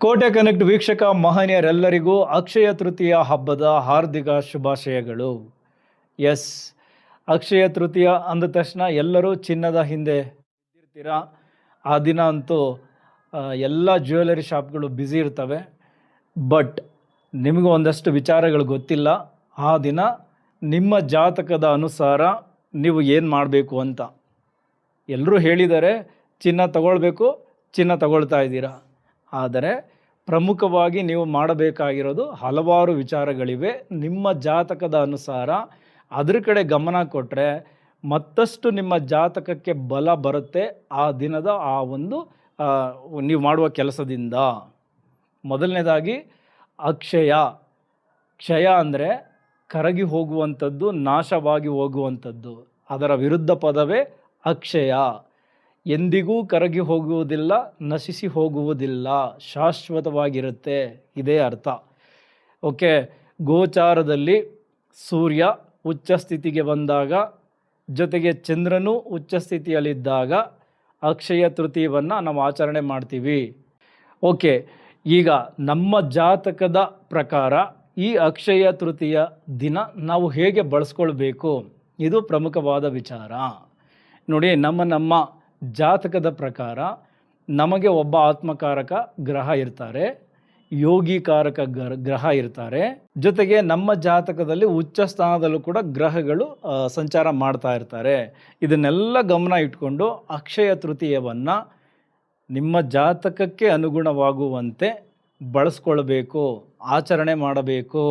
ಕೋಟೆ ಕನೆಕ್ಟ್ ವೀಕ್ಷಕ ಮಹನೀಯರೆಲ್ಲರಿಗೂ ಅಕ್ಷಯ ತೃತೀಯ ಹಬ್ಬದ ಹಾರ್ದಿಕ ಶುಭಾಶಯಗಳು. ಎಸ್, ಅಕ್ಷಯ ತೃತೀಯ ಅಂದ ತಕ್ಷಣ ಎಲ್ಲರೂ ಚಿನ್ನದ ಹಿಂದೆ ಇರ್ತೀರ. ಆ ದಿನ ಅಂತೂ ಎಲ್ಲ ಜ್ಯುವೆಲರಿ ಶಾಪ್ಗಳು ಬ್ಯುಸಿ ಇರ್ತವೆ. ಬಟ್ ನಿಮಗೂ ಒಂದಷ್ಟು ವಿಚಾರಗಳು ಗೊತ್ತಿಲ್ಲ. ಆ ದಿನ ನಿಮ್ಮ ಜಾತಕದ ಅನುಸಾರ ನೀವು ಏನು ಮಾಡಬೇಕು ಅಂತ ಎಲ್ಲರೂ ಹೇಳಿದ್ದಾರೆ. ಚಿನ್ನ ತಗೊಳ್ಬೇಕು, ಚಿನ್ನ ತಗೊಳ್ತಾ ಇದ್ದೀರಾ. ಆದರೆ ಪ್ರಮುಖವಾಗಿ ನೀವು ಮಾಡಬೇಕಾಗಿರೋದು ಹಲವಾರು ವಿಚಾರಗಳಿವೆ. ನಿಮ್ಮ ಜಾತಕದ ಅನುಸಾರ ಅದ್ರ ಕಡೆ ಗಮನ ಕೊಟ್ಟರೆ ಮತ್ತಷ್ಟು ನಿಮ್ಮ ಜಾತಕಕ್ಕೆ ಬಲ ಬರುತ್ತೆ ಆ ದಿನದ ಆ ಒಂದು ನೀವು ಮಾಡುವ ಕೆಲಸದಿಂದ. ಮೊದಲನೇದಾಗಿ ಅಕ್ಷಯ. ಕ್ಷಯ ಅಂದರೆ ಕರಗಿ ಹೋಗುವಂಥದ್ದು, ನಾಶವಾಗಿ ಹೋಗುವಂಥದ್ದು. ಅದರ ವಿರುದ್ಧ ಪದವೇ ಅಕ್ಷಯ. ಎಂದಿಗೂ ಕರಗಿ ಹೋಗುವುದಿಲ್ಲ, ನಶಿಸಿ ಹೋಗುವುದಿಲ್ಲ, ಶಾಶ್ವತವಾಗಿರುತ್ತೆ, ಇದೇ ಅರ್ಥ. ಓಕೆ, ಗೋಚಾರದಲ್ಲಿ ಸೂರ್ಯ ಉಚ್ಚ ಸ್ಥಿತಿಗೆ ಬಂದಾಗ, ಜೊತೆಗೆ ಚಂದ್ರನೂ ಉಚ್ಚ ಸ್ಥಿತಿಯಲ್ಲಿದ್ದಾಗ ಅಕ್ಷಯ ತೃತೀಯವನ್ನು ನಾವು ಆಚರಣೆ ಮಾಡ್ತೀವಿ. ಓಕೆ, ಈಗ ನಮ್ಮ ಜಾತಕದ ಪ್ರಕಾರ ಈ ಅಕ್ಷಯ ತೃತೀಯ ದಿನ ನಾವು ಹೇಗೆ ಬಳಸ್ಕೊಳ್ಬೇಕು, ಇದು ಪ್ರಮುಖವಾದ ವಿಚಾರ. ನೋಡಿ, ನಮ್ಮ ಜಾತಕದ ಪ್ರಕಾರ ನಮಗೆ ಒಬ್ಬ ಆತ್ಮಕಾರಕ ಗ್ರಹ ಇರ್ತಾರೆ, ಯೋಗಿಕಾರಕ ಗ್ರಹ ಇರ್ತಾರೆ. ಜೊತೆಗೆ ನಮ್ಮ ಜಾತಕದಲ್ಲಿ ಉಚ್ಚ ಸ್ಥಾನದಲ್ಲೂ ಕೂಡ ಗ್ರಹಗಳು ಸಂಚಾರ ಮಾಡ್ತಾ ಇರ್ತಾರೆ. ಇದನ್ನೆಲ್ಲ ಗಮನ ಇಟ್ಕೊಂಡು ಅಕ್ಷಯ ತೃತೀಯವನ್ನು ನಿಮ್ಮ ಜಾತಕಕ್ಕೆ ಅನುಗುಣವಾಗುವಂತೆ ಬಳಸ್ಕೊಳ್ಬೇಕು, ಆಚರಣೆ ಮಾಡಬೇಕು.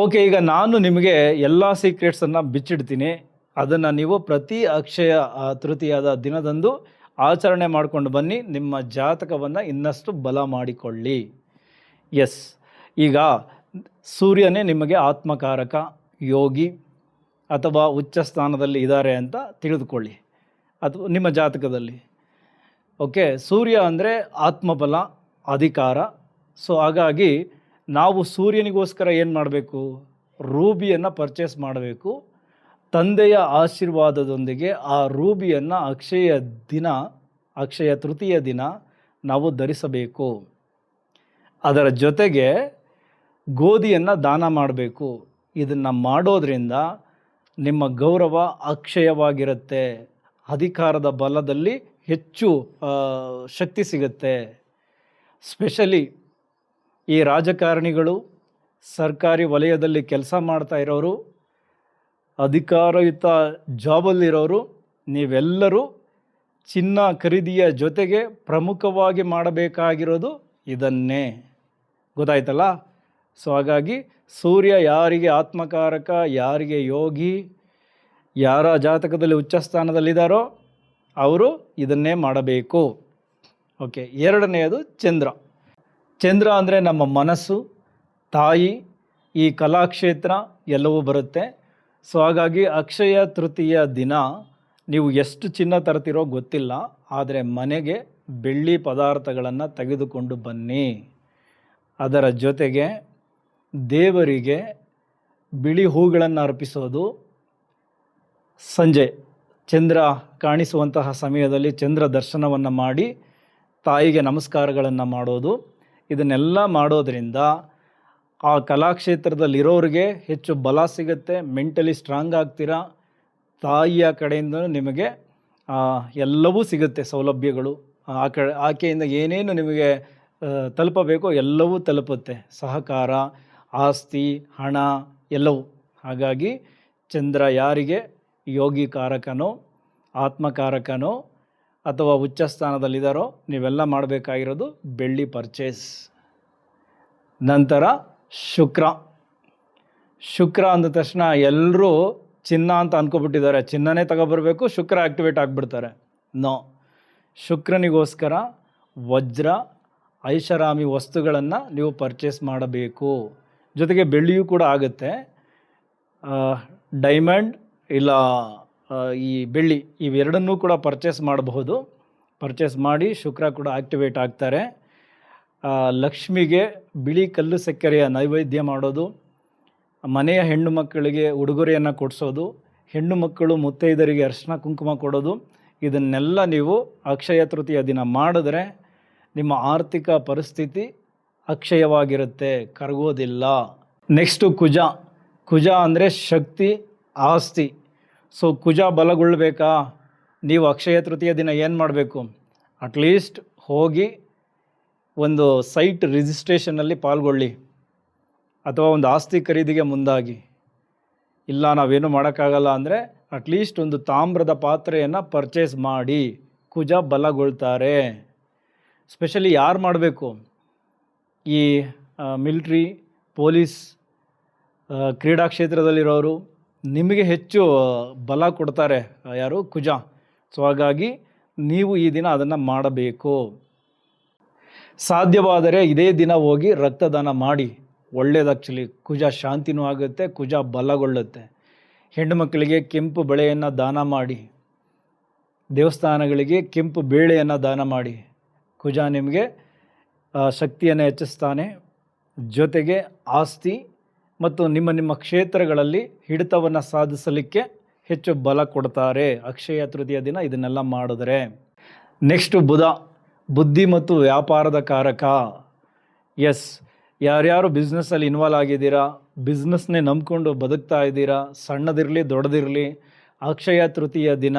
ಓಕೆ, ಈಗ ನಾನು ನಿಮಗೆ ಎಲ್ಲ ಸೀಕ್ರೆಟ್ಸನ್ನು ಬಿಚ್ಚಿಡ್ತೀನಿ. ಅದನ್ನು ನೀವು ಪ್ರತಿ ಅಕ್ಷಯ ತೃತೀಯದ ದಿನದಂದು ಆಚರಣೆ ಮಾಡಿಕೊಂಡು ಬನ್ನಿ. ನಿಮ್ಮ ಜಾತಕವನ್ನು ಇನ್ನಷ್ಟು ಬಲ ಮಾಡಿಕೊಳ್ಳಿ. ಎಸ್, ಈಗ ಸೂರ್ಯನೇ ನಿಮಗೆ ಆತ್ಮಕಾರಕ, ಯೋಗಿ ಅಥವಾ ಉಚ್ಚ ಸ್ಥಾನದಲ್ಲಿ ಇದ್ದಾರೆ ಅಂತ ತಿಳಿದುಕೊಳ್ಳಿ, ಅಥವಾ ನಿಮ್ಮ ಜಾತಕದಲ್ಲಿ. ಓಕೆ, ಸೂರ್ಯ ಅಂದರೆ ಆತ್ಮಬಲ, ಅಧಿಕಾರ. ಸೊ ಹಾಗಾಗಿ ನಾವು ಸೂರ್ಯನಿಗೋಸ್ಕರ ಏನು ಮಾಡಬೇಕು, ರೂಬಿಯನ್ನು ಪರ್ಚೇಸ್ ಮಾಡಬೇಕು. ತಂದೆಯ ಆಶೀರ್ವಾದದೊಂದಿಗೆ ಆ ರೂಬಿಯನ್ನು ಅಕ್ಷಯ ತೃತೀಯ ದಿನ ನಾವು ಧರಿಸಬೇಕು. ಅದರ ಜೊತೆಗೆ ಗೋಧಿಯನ್ನು ದಾನ ಮಾಡಬೇಕು. ಇದನ್ನು ಮಾಡೋದರಿಂದ ನಿಮ್ಮ ಗೌರವ ಅಕ್ಷಯವಾಗಿರುತ್ತೆ, ಅಧಿಕಾರದ ಬಲದಲ್ಲಿ ಹೆಚ್ಚು ಶಕ್ತಿ ಸಿಗುತ್ತೆ. ಸ್ಪೆಷಲಿ ಈ ರಾಜಕಾರಣಿಗಳು, ಸರ್ಕಾರಿ ವಲಯದಲ್ಲಿ ಕೆಲಸ ಮಾಡ್ತಾ ಇರೋರು, ಅಧಿಕಾರಯುತ ಜಾಬಲ್ಲಿರೋರು, ನೀವೆಲ್ಲರೂ ಚಿನ್ನ ಖರೀದಿಯ ಜೊತೆಗೆ ಪ್ರಮುಖವಾಗಿ ಮಾಡಬೇಕಾಗಿರೋದು ಇದನ್ನೇ. ಗೊತ್ತಾಯ್ತಲ್ಲ? ಸೊ ಹಾಗಾಗಿ ಸೂರ್ಯ ಯಾರಿಗೆ ಆತ್ಮಕಾರಕ, ಯಾರಿಗೆ ಯೋಗಿ, ಯಾರ ಜಾತಕದಲ್ಲಿ ಉಚ್ಚ ಸ್ಥಾನದಲ್ಲಿದ್ದಾರೋ ಅವರು ಇದನ್ನೇ ಮಾಡಬೇಕು. ಓಕೆ, ಎರಡನೆಯದು ಚಂದ್ರ. ಚಂದ್ರ ಅಂದರೆ ನಮ್ಮ ಮನಸ್ಸು, ತಾಯಿ, ಈ ಕಲಾಕ್ಷೇತ್ರ ಎಲ್ಲವೂ ಬರುತ್ತೆ. ಸೊ ಹಾಗಾಗಿ ಅಕ್ಷಯ ತೃತೀಯ ದಿನ ನೀವು ಎಷ್ಟು ಚಿನ್ನ ತರ್ತಿರೋ ಗೊತ್ತಿಲ್ಲ, ಆದರೆ ಮನೆಗೆ ಬೆಳ್ಳಿ ಪದಾರ್ಥಗಳನ್ನು ತೆಗೆದುಕೊಂಡು ಬನ್ನಿ. ಅದರ ಜೊತೆಗೆ ದೇವರಿಗೆ ಬಿಳಿ ಹೂಗಳನ್ನು ಅರ್ಪಿಸೋದು, ಸಂಜೆ ಚಂದ್ರ ಕಾಣಿಸುವಂತಹ ಸಮಯದಲ್ಲಿ ಚಂದ್ರ ದರ್ಶನವನ್ನು ಮಾಡಿ ತಾಯಿಗೆ ನಮಸ್ಕಾರಗಳನ್ನು ಮಾಡೋದು, ಇದನ್ನೆಲ್ಲ ಮಾಡೋದರಿಂದ ಆ ಕಲಾಕ್ಷೇತ್ರದಲ್ಲಿರೋರಿಗೆ ಹೆಚ್ಚು ಬಲ ಸಿಗುತ್ತೆ, ಮೆಂಟಲಿ ಸ್ಟ್ರಾಂಗ್ ಆಗ್ತೀರಾ. ತಾಯಿಯ ಕಡೆಯಿಂದ ನಿಮಗೆ ಎಲ್ಲವೂ ಸಿಗುತ್ತೆ, ಸೌಲಭ್ಯಗಳು. ಆಕೆಯಿಂದ ಏನೇನು ನಿಮಗೆ ತಲುಪಬೇಕೋ ಎಲ್ಲವೂ ತಲುಪುತ್ತೆ, ಸಹಕಾರ, ಆಸ್ತಿ, ಹಣ ಎಲ್ಲವೂ. ಹಾಗಾಗಿ ಚಂದ್ರ ಯಾರಿಗೆ ಯೋಗಿಕಾರಕನೋ, ಆತ್ಮಕಾರಕನೋ ಅಥವಾ ಉಚ್ಚ ಸ್ಥಾನದಲ್ಲಿದ್ದಾರೋ ನೀವೆಲ್ಲ ಮಾಡಬೇಕಾಗಿರೋದು ಬೆಳ್ಳಿ ಪರ್ಚೇಸ್. ನಂತರ ಶುಕ್ರ ಅಂದ ತಕ್ಷಣ ಎಲ್ಲರೂ ಚಿನ್ನ ಅಂತ ಅಂದ್ಕೊಬಿಟ್ಟಿದ್ದಾರೆ. ಚಿನ್ನನೇ ತಗೊಬರ್ಬೇಕು, ಶುಕ್ರ ಆ್ಯಕ್ಟಿವೇಟ್ ಆಗಿಬಿಡ್ತಾರೆ. ನೋ, ಶುಕ್ರನಿಗೋಸ್ಕರ ವಜ್ರ, ಐಷಾರಾಮಿ ವಸ್ತುಗಳನ್ನು ನೀವು ಪರ್ಚೇಸ್ ಮಾಡಬೇಕು. ಜೊತೆಗೆ ಬೆಳ್ಳಿಯೂ ಕೂಡ ಆಗುತ್ತೆ. ಡೈಮಂಡ್ ಇಲ್ಲ ಈ ಬೆಳ್ಳಿ ಇವೆರಡನ್ನೂ ಕೂಡ ಪರ್ಚೇಸ್ ಮಾಡಬಹುದು. ಪರ್ಚೇಸ್ ಮಾಡಿ ಶುಕ್ರ ಕೂಡ ಆ್ಯಕ್ಟಿವೇಟ್ ಆಗ್ತಾರೆ. ಲಕ್ಷ್ಮಿಗೆ ಬಿಳಿ ಕಲ್ಲು ಸಕ್ಕರೆಯ ನೈವೇದ್ಯ ಮಾಡೋದು, ಮನೆಯ ಹೆಣ್ಣು ಮಕ್ಕಳಿಗೆ ಉಡುಗೊರೆಯನ್ನು ಕೊಡಿಸೋದು, ಹೆಣ್ಣು ಮಕ್ಕಳು ಮುತ್ತೈದರಿಗೆ ಅರಿಶಿನ ಕುಂಕುಮ ಕೊಡೋದು, ಇದನ್ನೆಲ್ಲ ನೀವು ಅಕ್ಷಯ ತೃತೀಯ ದಿನ ಮಾಡಿದ್ರೆ ನಿಮ್ಮ ಆರ್ಥಿಕ ಪರಿಸ್ಥಿತಿ ಅಕ್ಷಯವಾಗಿರುತ್ತೆ, ಕರಗೋದಿಲ್ಲ. ನೆಕ್ಸ್ಟು ಕುಜ. ಕುಜ ಅಂದರೆ ಶಕ್ತಿ, ಆಸ್ತಿ. ಸೊ ಕುಜ ಬಲಗೊಳ್ಳಬೇಕಾ? ನೀವು ಅಕ್ಷಯ ತೃತೀಯ ದಿನ ಏನು ಮಾಡಬೇಕು? ಅಟ್ಲೀಸ್ಟ್ ಹೋಗಿ ಒಂದು ಸೈಟ್ ರಿಜಿಸ್ಟ್ರೇಷನಲ್ಲಿ ಪಾಲ್ಗೊಳ್ಳಿ, ಅಥವಾ ಒಂದು ಆಸ್ತಿ ಖರೀದಿಗೆ ಮುಂದಾಗಿ. ಇಲ್ಲ ನಾವೇನು ಮಾಡೋಕ್ಕಾಗಲ್ಲ ಅಂದರೆ ಅಟ್ಲೀಸ್ಟ್ ಒಂದು ತಾಮ್ರದ ಪಾತ್ರೆಯನ್ನು ಪರ್ಚೇಸ್ ಮಾಡಿ. ಕುಜ ಬಲಗೊಳ್ತಾರೆ. ಸ್ಪೆಷಲಿ ಯಾರು ಮಾಡಬೇಕು? ಈ ಮಿಲ್ಟ್ರಿ, ಪೊಲೀಸ್, ಕ್ರೀಡಾ ಕ್ಷೇತ್ರದಲ್ಲಿರೋರು ನಿಮಗೆ ಹೆಚ್ಚು ಬಲ ಕೊಡ್ತಾರೆ. ಯಾರು? ಕುಜ. ಸೊ ಹಾಗಾಗಿ ನೀವು ಈ ದಿನ ಅದನ್ನು ಮಾಡಬೇಕು. ಸಾಧ್ಯವಾದರೆ ಇದೇ ದಿನ ಹೋಗಿ ರಕ್ತದಾನ ಮಾಡಿ. ಒಳ್ಳೆಯದು. ಆ್ಯಕ್ಚುಲಿ ಕುಜ ಶಾಂತಿನೂ ಆಗುತ್ತೆ, ಕುಜ ಬಲಗೊಳ್ಳುತ್ತೆ. ಹೆಣ್ಣು ಮಕ್ಕಳಿಗೆ ಕೆಂಪು ಬಳೆಯನ್ನು ದಾನ ಮಾಡಿ, ದೇವಸ್ಥಾನಗಳಿಗೆ ಕೆಂಪು ಬೇಳೆಯನ್ನು ದಾನ ಮಾಡಿ. ಕುಜ ನಿಮಗೆ ಶಕ್ತಿಯನ್ನು ಹೆಚ್ಚಿಸ್ತಾನೆ, ಜೊತೆಗೆ ಆಸ್ತಿ ಮತ್ತು ನಿಮ್ಮ ಕ್ಷೇತ್ರಗಳಲ್ಲಿ ಹಿಡಿತವನ್ನು ಸಾಧಿಸಲಿಕ್ಕೆ ಹೆಚ್ಚು ಬಲ ಕೊಡ್ತಾರೆ ಅಕ್ಷಯ ತೃತೀಯ ದಿನ ಇದನ್ನೆಲ್ಲ ಮಾಡಿದ್ರೆ. ನೆಕ್ಸ್ಟು ಬುಧ. ಬುದ್ಧಿ ಮತ್ತು ವ್ಯಾಪಾರದ ಕಾರಕ. ಎಸ್, ಯಾರ್ಯಾರು ಬಿಸ್ನೆಸ್ಸಲ್ಲಿ ಇನ್ವಾಲ್ವ್ ಆಗಿದ್ದೀರಾ, ಬಿಸ್ನೆಸ್ನೇ ನಂಬ್ಕೊಂಡು ಬದುಕ್ತಾ ಇದ್ದೀರಾ, ಸಣ್ಣದಿರಲಿ ದೊಡ್ಡದಿರಲಿ, ಅಕ್ಷಯ ತೃತೀಯ ದಿನ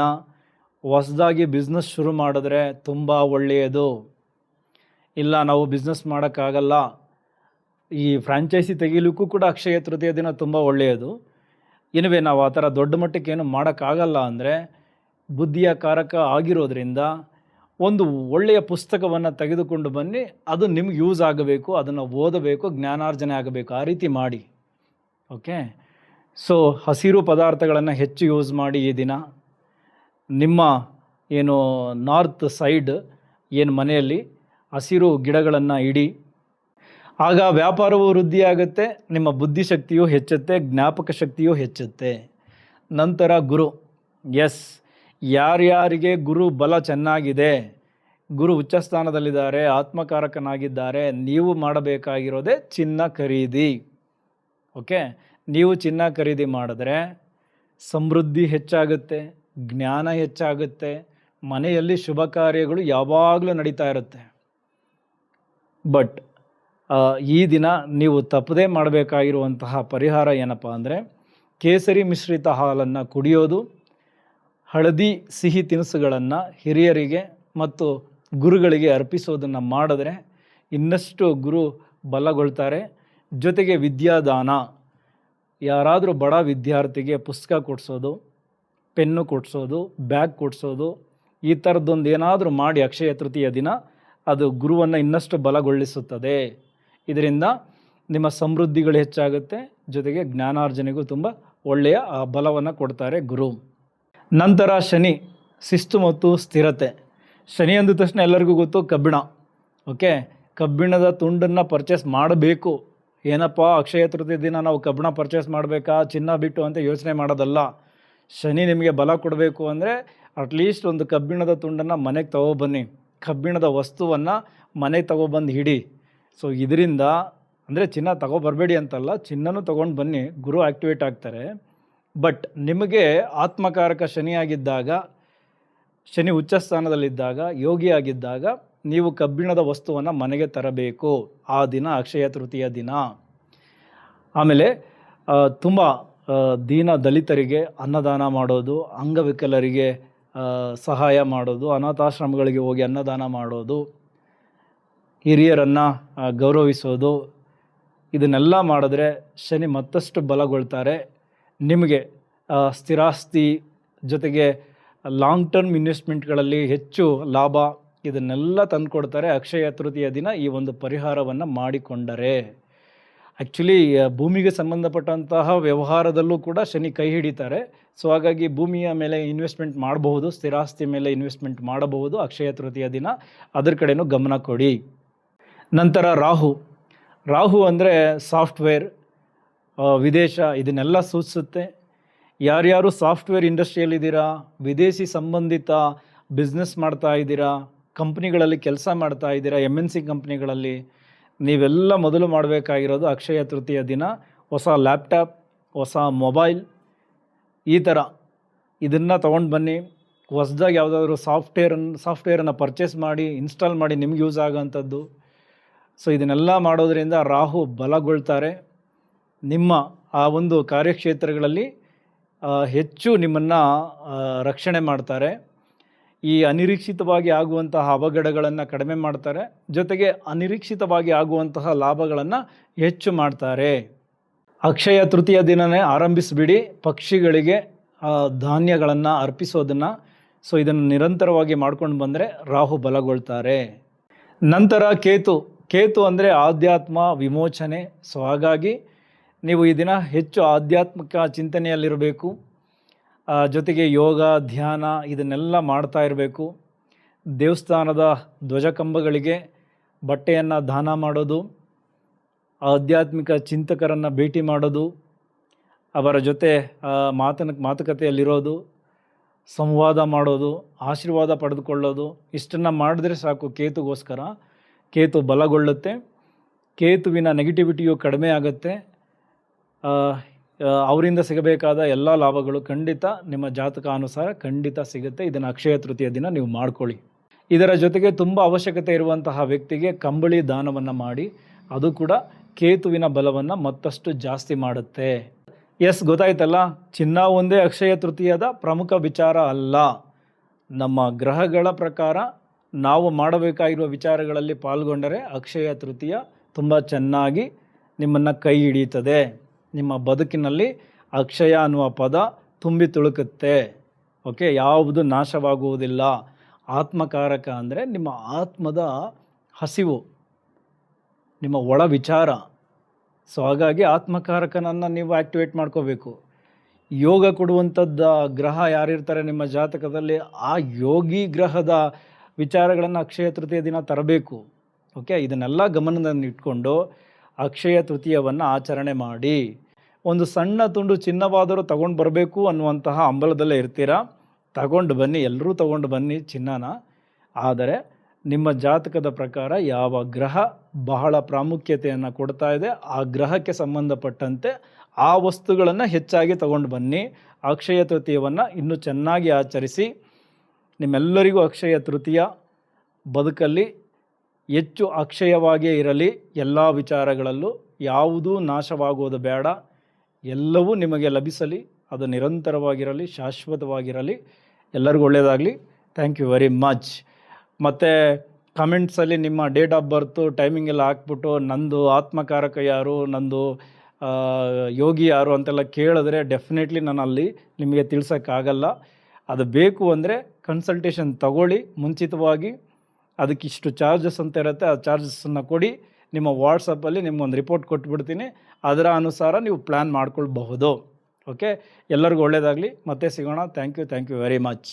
ಹೊಸದಾಗಿ ಬಿಸ್ನೆಸ್ ಶುರು ಮಾಡಿದ್ರೆ ತುಂಬ ಒಳ್ಳೆಯದು. ಇಲ್ಲ ನಾವು ಬಿಸ್ನೆಸ್ ಮಾಡೋಕ್ಕಾಗಲ್ಲ, ಈ ಫ್ರಾಂಚೈಸಿ ತೆಗೀಲಿಕ್ಕೂ ಕೂಡ ಅಕ್ಷಯ ತೃತೀಯ ದಿನ ತುಂಬ ಒಳ್ಳೆಯದು. ಇನುವೇ ನಾವು ಆ ಥರ ದೊಡ್ಡ ಮಟ್ಟಕ್ಕೆ ಏನು ಮಾಡೋಕ್ಕಾಗಲ್ಲ ಅಂದರೆ ಬುದ್ಧಿಯ ಕಾರಕ ಆಗಿರೋದ್ರಿಂದ ಒಂದು ಒಳ್ಳೆಯ ಪುಸ್ತಕವನ್ನು ತೆಗೆದುಕೊಂಡು ಬನ್ನಿ. ಅದು ನಿಮ್ಗೆ ಯೂಸ್ ಆಗಬೇಕು, ಅದನ್ನು ಓದಬೇಕು, ಜ್ಞಾನಾರ್ಜನೆ ಆಗಬೇಕು. ಆ ರೀತಿ ಮಾಡಿ. ಓಕೆ. ಸೊ ಹಸಿರು ಪದಾರ್ಥಗಳನ್ನು ಹೆಚ್ಚು ಯೂಸ್ ಮಾಡಿ ಈ ದಿನ. ನಿಮ್ಮ ಏನು ನಾರ್ತ್ ಸೈಡ್ ಏನು ಮನೆಯಲ್ಲಿ ಹಸಿರು ಗಿಡಗಳನ್ನು ಇಡಿ. ಆಗ ವ್ಯಾಪಾರವು ವೃದ್ಧಿಯಾಗುತ್ತೆ, ನಿಮ್ಮ ಬುದ್ಧಿಶಕ್ತಿಯೂ ಹೆಚ್ಚುತ್ತೆ, ಜ್ಞಾಪಕ ಶಕ್ತಿಯೂ ಹೆಚ್ಚುತ್ತೆ. ನಂತರ ಗುರು. ಎಸ್, ಯಾರ್ಯಾರಿಗೆ ಗುರು ಬಲ ಚೆನ್ನಾಗಿದೆ, ಗುರು ಉಚ್ಚಸ್ಥಾನದಲ್ಲಿದ್ದಾರೆ, ಆತ್ಮಕಾರಕನಾಗಿದ್ದಾರೆ, ನೀವು ಮಾಡಬೇಕಾಗಿರೋದೇ ಚಿನ್ನ ಖರೀದಿ. ಓಕೆ. ನೀವು ಚಿನ್ನ ಖರೀದಿ ಮಾಡಿದ್ರೆ ಸಮೃದ್ಧಿ ಹೆಚ್ಚಾಗುತ್ತೆ, ಜ್ಞಾನ ಹೆಚ್ಚಾಗುತ್ತೆ, ಮನೆಯಲ್ಲಿ ಶುಭ ಕಾರ್ಯಗಳು ಯಾವಾಗಲೂ ನಡೀತಾ ಇರುತ್ತೆ. ಬಟ್ ಈ ದಿನ ನೀವು ತಪ್ಪದೇ ಮಾಡಬೇಕಾಗಿರುವಂತಹ ಪರಿಹಾರ ಏನಪ್ಪ ಅಂದರೆ ಕೇಸರಿ ಮಿಶ್ರಿತ ಹಾಲನ್ನು ಕುಡಿಯೋದು, ಹಳದಿ ಸಿಹಿ ತಿನಿಸುಗಳನ್ನು ಹಿರಿಯರಿಗೆ ಮತ್ತು ಗುರುಗಳಿಗೆ ಅರ್ಪಿಸೋದನ್ನು ಮಾಡಿದ್ರೆ ಇನ್ನಷ್ಟು ಗುರು ಬಲಗೊಳ್ತಾರೆ. ಜೊತೆಗೆ ವಿದ್ಯಾದಾನ. ಯಾರಾದರೂ ಬಡ ವಿದ್ಯಾರ್ಥಿಗೆ ಪುಸ್ತಕ ಕೊಡಿಸೋದು, ಪೆನ್ನು ಕೊಡಿಸೋದು, ಬ್ಯಾಗ್ ಕೊಡಿಸೋದು, ಈ ಥರದ್ದೊಂದು ಏನಾದರೂ ಮಾಡಿ ಅಕ್ಷಯ ತೃತೀಯ ದಿನ ಅದು ಗುರುವನ್ನು ಇನ್ನಷ್ಟು ಬಲಗೊಳಿಸುತ್ತದೆ. ಇದರಿಂದ ನಿಮ್ಮ ಸಮೃದ್ಧಿಗಳು ಹೆಚ್ಚಾಗುತ್ತೆ, ಜೊತೆಗೆ ಜ್ಞಾನಾರ್ಜನೆಗೂ ತುಂಬ ಒಳ್ಳೆಯ ಬಲವನ್ನು ಕೊಡ್ತಾರೆ ಗುರು. ನಂತರ ಶನಿ. ಶಿಸ್ತು ಮತ್ತು ಸ್ಥಿರತೆ. ಶನಿ ಅಂದ ತಕ್ಷಣ ಎಲ್ಲರಿಗೂ ಗೊತ್ತು ಕಬ್ಬಿಣ. ಓಕೆ. ಕಬ್ಬಿಣದ ತುಂಡನ್ನು ಪರ್ಚೇಸ್ ಮಾಡಬೇಕು. ಏನಪ್ಪ ಅಕ್ಷಯ ತೃತೀಯ ದಿನ ನಾವು ಕಬ್ಬಿಣ ಪರ್ಚೇಸ್ ಮಾಡಬೇಕಾ, ಚಿನ್ನ ಬಿಟ್ಟು ಅಂತ ಯೋಚನೆ ಮಾಡೋದಲ್ಲ. ಶನಿ ನಿಮಗೆ ಬಲ ಕೊಡಬೇಕು ಅಂದರೆ ಅಟ್ಲೀಸ್ಟ್ ಒಂದು ಕಬ್ಬಿಣದ ತುಂಡನ್ನು ಮನೆಗೆ ತಗೊಬನ್ನಿ, ಕಬ್ಬಿಣದ ವಸ್ತುವನ್ನು ಮನೆಗೆ ತಗೊಬಂದು ಹಿಡಿ. ಸೊ ಇದರಿಂದ ಅಂದರೆ ಚಿನ್ನ ತಗೊಬರಬೇಡಿ ಅಂತಲ್ಲ, ಚಿನ್ನನೂ ತೊಗೊಂಡು ಬನ್ನಿ, ಗುರು ಆ್ಯಕ್ಟಿವೇಟ್ ಆಗ್ತಾರೆ. ಬಟ್ ನಿಮಗೆ ಆತ್ಮಕಾರಕ ಶನಿಯಾಗಿದ್ದಾಗ, ಶನಿ ಉಚ್ಚಸ್ಥಾನದಲ್ಲಿದ್ದಾಗ, ಯೋಗಿಯಾಗಿದ್ದಾಗ ನೀವು ಕಬ್ಬಿಣದ ವಸ್ತುವನ್ನು ಮನೆಗೆ ತರಬೇಕು ಆ ದಿನ ಅಕ್ಷಯ ತೃತೀಯ ದಿನ. ಆಮೇಲೆ ತುಂಬ ದೀನ ದಲಿತರಿಗೆ ಅನ್ನದಾನ ಮಾಡೋದು, ಅಂಗವಿಕಲರಿಗೆ ಸಹಾಯ ಮಾಡೋದು, ಅನಾಥಾಶ್ರಮಗಳಿಗೆ ಹೋಗಿ ಅನ್ನದಾನ ಮಾಡೋದು, ಹಿರಿಯರನ್ನು ಗೌರವಿಸೋದು, ಇದನ್ನೆಲ್ಲ ಮಾಡಿದ್ರೆ ಶನಿ ಮತ್ತಷ್ಟು ಬಲಗೊಳ್ತಾರೆ. ನಿಮಗೆ ಸ್ಥಿರಾಸ್ತಿ ಜೊತೆಗೆ ಲಾಂಗ್ ಟರ್ಮ್ ಇನ್ವೆಸ್ಟ್ಮೆಂಟ್ಗಳಲ್ಲಿ ಹೆಚ್ಚು ಲಾಭ ಇದನ್ನೆಲ್ಲ ತಂದುಕೊಡ್ತಾರೆ ಅಕ್ಷಯ ತೃತೀಯ ದಿನ ಈ ಒಂದು ಪರಿಹಾರವನ್ನು ಮಾಡಿಕೊಂಡರೆ. ಆ್ಯಕ್ಚುಲಿ ಭೂಮಿಗೆ ಸಂಬಂಧಪಟ್ಟಂತಹ ವ್ಯವಹಾರದಲ್ಲೂ ಕೂಡ ಶನಿ ಕೈ ಹಿಡಿತಾರೆ. ಸೊ ಹಾಗಾಗಿ ಭೂಮಿಯ ಮೇಲೆ ಇನ್ವೆಸ್ಟ್ಮೆಂಟ್ ಮಾಡಬಹುದು, ಸ್ಥಿರಾಸ್ತಿ ಮೇಲೆ ಇನ್ವೆಸ್ಟ್ಮೆಂಟ್ ಮಾಡಬಹುದು ಅಕ್ಷಯ ತೃತೀಯ ದಿನ. ಅದರ ಕಡೆನೂ ಗಮನ ಕೊಡಿ. ನಂತರ ರಾಹು. ರಾಹು ಅಂದರೆ ಸಾಫ್ಟ್ವೇರ್, ವಿದೇಶ ಇದನ್ನೆಲ್ಲ ಸೂಚಿಸುತ್ತೆ. ಯಾರ್ಯಾರು ಸಾಫ್ಟ್ವೇರ್ ಇಂಡಸ್ಟ್ರಿಯಲ್ಲಿದ್ದೀರಾ, ವಿದೇಶಿ ಸಂಬಂಧಿತ ಬಿಸ್ನೆಸ್ ಮಾಡ್ತಾ ಇದ್ದೀರಾ, ಕಂಪ್ನಿಗಳಲ್ಲಿ ಕೆಲಸ ಮಾಡ್ತಾ ಇದ್ದೀರಾ, MNC ಕಂಪ್ನಿಗಳಲ್ಲಿ, ನೀವೆಲ್ಲ ಮೊದಲು ಮಾಡಬೇಕಾಗಿರೋದು ಅಕ್ಷಯ ತೃತೀಯ ದಿನ ಹೊಸ ಲ್ಯಾಪ್ಟಾಪ್, ಹೊಸ ಮೊಬೈಲ್, ಈ ಥರ ಇದನ್ನು ತೊಗೊಂಡು ಬನ್ನಿ. ಹೊಸದಾಗಿ ಯಾವುದಾದ್ರೂ ಸಾಫ್ಟ್ವೇರನ್ನು ಪರ್ಚೇಸ್ ಮಾಡಿ, ಇನ್ಸ್ಟಾಲ್ ಮಾಡಿ, ನಿಮ್ಗೆ ಯೂಸ್ ಆಗೋಂಥದ್ದು. ಸೊ ಇದನ್ನೆಲ್ಲ ಮಾಡೋದರಿಂದ ರಾಹು ಬಲಗೊಳ್ತಾರೆ. ನಿಮ್ಮ ಆ ಒಂದು ಕಾರ್ಯಕ್ಷೇತ್ರಗಳಲ್ಲಿ ಹೆಚ್ಚು ನಿಮ್ಮನ್ನು ರಕ್ಷಣೆ ಮಾಡ್ತಾರೆ. ಈ ಅನಿರೀಕ್ಷಿತವಾಗಿ ಆಗುವಂತಹ ಅವಘಡಗಳನ್ನು ಕಡಿಮೆ ಮಾಡ್ತಾರೆ. ಜೊತೆಗೆ ಅನಿರೀಕ್ಷಿತವಾಗಿ ಆಗುವಂತಹ ಲಾಭಗಳನ್ನು ಹೆಚ್ಚು ಮಾಡ್ತಾರೆ. ಅಕ್ಷಯ ತೃತೀಯ ದಿನವೇ ಆರಂಭಿಸಿಬಿಡಿ ಪಕ್ಷಿಗಳಿಗೆ ಧಾನ್ಯಗಳನ್ನು ಅರ್ಪಿಸೋದನ್ನು. ಸೊ ಇದನ್ನು ನಿರಂತರವಾಗಿ ಮಾಡ್ಕೊಂಡು ಬಂದರೆ ರಾಹು ಬಲಗೊಳ್ತಾರೆ. ನಂತರ ಕೇತು ಅಂದರೆ ಆಧ್ಯಾತ್ಮ ವಿಮೋಚನೆ. ಸೊ ಹಾಗಾಗಿ ನೀವು ಈ ದಿನ ಹೆಚ್ಚು ಆಧ್ಯಾತ್ಮಿಕ ಚಿಂತನೆಯಲ್ಲಿರಬೇಕು. ಜೊತೆಗೆ ಯೋಗ ಧ್ಯಾನ ಇದನ್ನೆಲ್ಲ ಮಾಡ್ತಾ ಇರಬೇಕು. ದೇವಸ್ಥಾನದ ಧ್ವಜಕಂಬಗಳಿಗೆ ಬಟ್ಟೆಯನ್ನು ದಾನ ಮಾಡೋದು, ಆಧ್ಯಾತ್ಮಿಕ ಚಿಂತಕರನ್ನು ಭೇಟಿ ಮಾಡೋದು, ಅವರ ಜೊತೆ ಮಾತುಕತೆಯಲ್ಲಿರೋದು, ಸಂವಾದ ಮಾಡೋದು, ಆಶೀರ್ವಾದ ಪಡೆದುಕೊಳ್ಳೋದು, ಇಷ್ಟನ್ನು ಮಾಡಿದ್ರೆ ಸಾಕು. ಕೇತು ಬಲಗೊಳ್ಳುತ್ತೆ. ಕೇತುವಿನ ನೆಗೆಟಿವಿಟಿಯು ಕಡಿಮೆ ಆಗುತ್ತೆ. ಅವರಿಂದ ಸಿಗಬೇಕಾದ ಎಲ್ಲ ಲಾಭಗಳು ಖಂಡಿತ ನಿಮ್ಮ ಜಾತಕ ಅನುಸಾರ ಖಂಡಿತ ಸಿಗುತ್ತೆ. ಇದನ್ನು ಅಕ್ಷಯ ತೃತೀಯ ದಿನ ನೀವು ಮಾಡ್ಕೊಳ್ಳಿ. ಇದರ ಜೊತೆಗೆ ತುಂಬ ಅವಶ್ಯಕತೆ ಇರುವಂತಹ ವ್ಯಕ್ತಿಗೆ ಕಂಬಳಿ ದಾನವನ್ನು ಮಾಡಿ, ಅದು ಕೂಡ ಕೇತುವಿನ ಬಲವನ್ನು ಮತ್ತಷ್ಟು ಜಾಸ್ತಿ ಮಾಡುತ್ತೆ. ಗೊತ್ತಾಯ್ತಲ್ಲ, ಚಿನ್ನ ಒಂದೇ ಅಕ್ಷಯ ತೃತೀಯದ ಪ್ರಮುಖ ವಿಚಾರ ಅಲ್ಲ. ನಮ್ಮ ಗ್ರಹಗಳ ಪ್ರಕಾರ ನಾವು ಮಾಡಬೇಕಾಗಿರುವ ವಿಚಾರಗಳಲ್ಲಿ ಪಾಲ್ಗೊಂಡರೆ ಅಕ್ಷಯ ತೃತೀಯ ತುಂಬ ಚೆನ್ನಾಗಿ ನಿಮ್ಮನ್ನು ಕೈ ಹಿಡಿಯುತ್ತದೆ. ನಿಮ್ಮ ಬದುಕಿನಲ್ಲಿ ಅಕ್ಷಯ ಅನ್ನುವ ಪದ ತುಂಬಿ ತುಳುಕುತ್ತೆ. ಓಕೆ, ಯಾವುದು ನಾಶವಾಗುವುದಿಲ್ಲ. ಆತ್ಮಕಾರಕ ಅಂದರೆ ನಿಮ್ಮ ಆತ್ಮದ ಹಸಿವು, ನಿಮ್ಮ ಒಳ ವಿಚಾರ. ಸೊ ಹಾಗಾಗಿ ಆತ್ಮಕಾರಕನನ್ನು ನೀವು ಆ್ಯಕ್ಟಿವೇಟ್ ಮಾಡ್ಕೋಬೇಕು. ಯೋಗ ಕೊಡುವಂಥದ್ದು ಗ್ರಹ ಯಾರಿರ್ತಾರೆ ನಿಮ್ಮ ಜಾತಕದಲ್ಲಿ, ಆ ಯೋಗಿ ಗ್ರಹದ ವಿಚಾರಗಳನ್ನು ಅಕ್ಷಯ ತೃತೀಯ ದಿನ ತರಬೇಕು. ಓಕೆ, ಇದನ್ನೆಲ್ಲ ಗಮನದಲ್ಲಿಟ್ಕೊಂಡು ಅಕ್ಷಯ ತೃತೀಯವನ್ನು ಆಚರಣೆ ಮಾಡಿ. ಒಂದು ಸಣ್ಣ ತುಂಡು ಚಿನ್ನವಾದರೂ ತಗೊಂಡು ಬರಬೇಕು ಅನ್ನುವಂತಹ ಹಂಬಲದಲ್ಲೇ ಇರ್ತೀರಾ. ತಗೊಂಡು ಬನ್ನಿ, ಎಲ್ಲರೂ ತಗೊಂಡು ಬನ್ನಿ ಚಿನ್ನನ. ಆದರೆ ನಿಮ್ಮ ಜಾತಕದ ಪ್ರಕಾರ ಯಾವ ಗ್ರಹ ಬಹಳ ಪ್ರಾಮುಖ್ಯತೆಯನ್ನು ಕೊಡ್ತಾ ಇದೆ, ಆ ಗ್ರಹಕ್ಕೆ ಸಂಬಂಧಪಟ್ಟಂತೆ ಆ ವಸ್ತುಗಳನ್ನು ಹೆಚ್ಚಾಗಿ ತಗೊಂಡು ಬನ್ನಿ. ಅಕ್ಷಯ ತೃತೀಯವನ್ನು ಇನ್ನೂ ಚೆನ್ನಾಗಿ ಆಚರಿಸಿ. ನಿಮ್ಮೆಲ್ಲರಿಗೂ ಅಕ್ಷಯ ತೃತೀಯ ಬದುಕಲ್ಲಿ ಹೆಚ್ಚು ಅಕ್ಷಯವಾಗಿಯೇ ಇರಲಿ. ಎಲ್ಲ ವಿಚಾರಗಳಲ್ಲೂ ಯಾವುದೂ ನಾಶವಾಗುವುದು ಬೇಡ. ಎಲ್ಲವೂ ನಿಮಗೆ ಲಭಿಸಲಿ. ಅದು ನಿರಂತರವಾಗಿರಲಿ, ಶಾಶ್ವತವಾಗಿರಲಿ. ಎಲ್ಲರಿಗೂ ಒಳ್ಳೆಯದಾಗಲಿ. Thank you very much. ಮತ್ತು ಕಮೆಂಟ್ಸಲ್ಲಿ ನಿಮ್ಮ ಡೇಟ್ ಆಫ್ ಬರ್ತು ಟೈಮಿಂಗ್ ಎಲ್ಲ ಹಾಕ್ಬಿಟ್ಟು ನಂದು ಆತ್ಮಕಾರಕ ಯಾರು, ನಂದು ಯೋಗಿ ಯಾರು ಅಂತೆಲ್ಲ ಕೇಳಿದ್ರೆ ಡೆಫಿನೆಟ್ಲಿ ನಾನು ಅಲ್ಲಿ ನಿಮಗೆ ತಿಳ್ಸೋಕ್ಕಾಗಲ್ಲ. ಅದು ಬೇಕು ಅಂದರೆ ಕನ್ಸಲ್ಟೇಷನ್ ತಗೊಳ್ಳಿ ಮುಂಚಿತವಾಗಿ. ಅದಕ್ಕಿಷ್ಟು ಚಾರ್ಜಸ್ ಅಂತ ಇರುತ್ತೆ, ಆ ಚಾರ್ಜಸ್ಸನ್ನು ಕೊಡಿ. ನಿಮ್ಮ ವಾಟ್ಸಪ್ಪಲ್ಲಿ ನಿಮ್ಗೊಂದು ರಿಪೋರ್ಟ್ ಕೊಟ್ಬಿಡ್ತೀನಿ. ಅದರ ಅನುಸಾರ ನೀವು ಪ್ಲ್ಯಾನ್ ಮಾಡ್ಕೊಳ್ಬಹುದು. ಓಕೆ, ಎಲ್ಲರಿಗೂ ಒಳ್ಳೆಯದಾಗಲಿ. ಮತ್ತೆ ಸಿಗೋಣ. Thank you very much.